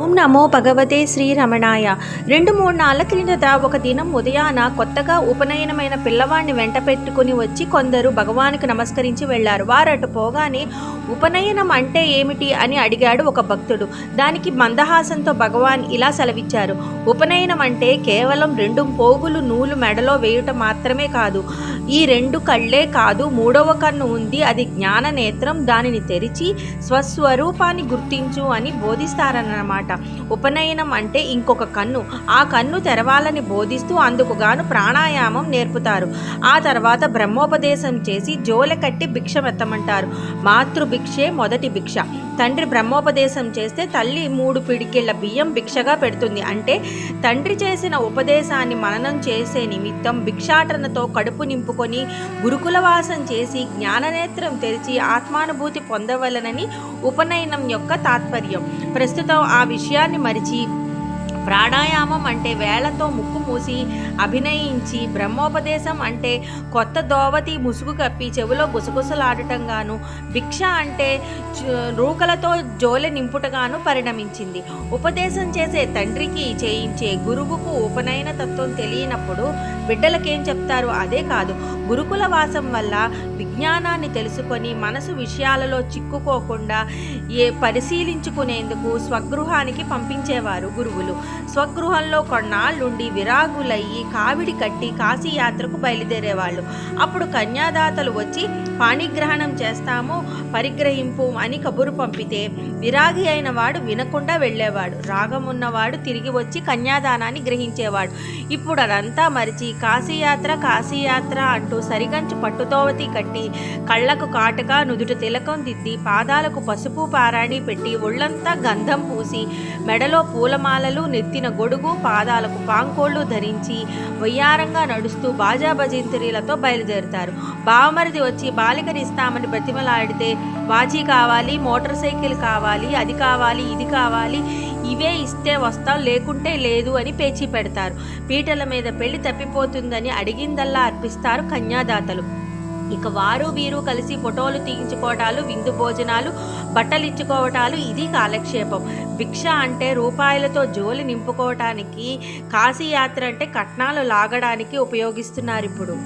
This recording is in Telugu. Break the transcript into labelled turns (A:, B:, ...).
A: ఓం నమో భగవతే శ్రీరమణాయ. 2-3 నాళ్ల క్రిందట ఒక దినం ఉదయాన కొత్తగా ఉపనయనమైన పిల్లవాడిని వెంట పెట్టుకుని వచ్చి కొందరు భగవానుకి నమస్కరించి వెళ్లారు. వారటు పోగానే ఉపనయనం అంటే ఏమిటి అని అడిగాడు ఒక భక్తుడు. దానికి మందహాసంతో భగవాన్ ఇలా సెలవిచ్చారు. ఉపనయనం అంటే కేవలం 2 పోగులు నూలు మెడలో వేయుట మాత్రమే కాదు. ఈ 2 కళ్ళే కాదు, 3వ కన్ను ఉంది, అది జ్ఞాన నేత్రం. దానిని తెరిచి స్వస్వరూపాన్ని గుర్తించు అని బోధిస్తారన్నమాట. ఉపనయనం అంటే ఇంకొక కన్ను. ఆ కన్ను తెరవాలని బోధిస్తూ అందుకు గాను ప్రాణాయామం నేర్పుతారు. ఆ తర్వాత బ్రహ్మోపదేశం చేసి జోలె కట్టి భిక్షమెత్తమంటారు. మాతృభిక్షే మొదటి భిక్ష. తండ్రి బ్రహ్మోపదేశం చేస్తే తల్లి 3 పిడికిళ్ల బియ్యం భిక్షగా పెడుతుంది. అంటే తండ్రి చేసిన ఉపదేశాన్ని మననం చేసే నిమిత్తం భిక్షాటనతో కడుపు నింపుకొని గురుకులవాసం చేసి జ్ఞాననేత్రం తెరిచి ఆత్మానుభూతి పొందవలనని ఉపనయనం యొక్క తాత్పర్యం. ప్రస్తుతం ఆ విషయాన్ని మరిచి ప్రాణాయామం అంటే వేళ్లతో ముక్కు మూసి అభినయించి, బ్రహ్మోపదేశం అంటే కొత్త దోవతి ముసుగు కప్పి చెవిలో గుసగుసలాడటంగాను, భిక్ష అంటే రూకలతో జోలె నింపుటగాను పరిణమించింది. ఉపదేశం చేసే తండ్రికి చేయించే గురువుకు ఉపనయన తత్వం తెలియనప్పుడు బిడ్డలకేం చెప్తారు? అదే కాదు, గురుకుల వాసం వల్ల విజ్ఞానాన్ని తెలుసుకొని మనసు విషయాలలో చిక్కుకోకుండా పరిశీలించుకునేందుకు స్వగృహానికి పంపించేవారు గురువులు. స్వగృహంలో కొన్నాళ్ళుండి విరాగులయ్యి కావిడి కట్టి కాశీయాత్రకు బయలుదేరేవాళ్ళు. అప్పుడు కన్యాదాతలు వచ్చి పాణిగ్రహణం చేస్తాము, పరిగ్రహింపు అని కబురు పంపితే విరాగి అయిన వాడు వినకుండా వెళ్ళేవాడు. రాగమున్నవాడు తిరిగి వచ్చి కన్యాదానాన్ని గ్రహించేవాడు. ఇప్పుడు అదంతా మరిచి కాశీయాత్ర అంటూ సరిగంచు పట్టుతోవతి కట్టి, కళ్ళకు కాటుక, నుదుట తిలకం దిద్ది, పాదాలకు పసుపు పారాణి పెట్టి, ఒళ్ళంతా గంధం పూసి, మెడలో పూలమాలలు, నెత్తిన గొడుగు, పాదాలకు పాంకోళ్లు ధరించి వయ్యారంగా నడుస్తూ బాజా భజంత్రీలతో బయలుదేరుతారు. బావమరిది వచ్చి బాలికనిస్తామని బ్రతిమలాడితే వాచి కావాలి, మోటార్ సైకిల్ కావాలి, అది కావాలి, ఇది కావాలి, ఇవే ఇస్తే వస్తాం, లేకుంటే లేదు అని పేచీ పెడతారు. పీటల మీద పెళ్లి తప్పిపోతుందని అడిగిందల్లా అర్పిస్తారు కన్యాదాతలు. ఇక వారు వీరు కలిసి ఫోటోలు తీయించుకోవటాలు, విందు భోజనాలు, బట్టలిచ్చుకోవటాలు, ఇది కాలక్షేపం. భిక్ష అంటే రూపాయలతో జోలి నింపుకోవటానికి, కాశీయాత్ర అంటే కట్నాలు లాగడానికి ఉపయోగిస్తున్నారు ఇప్పుడు.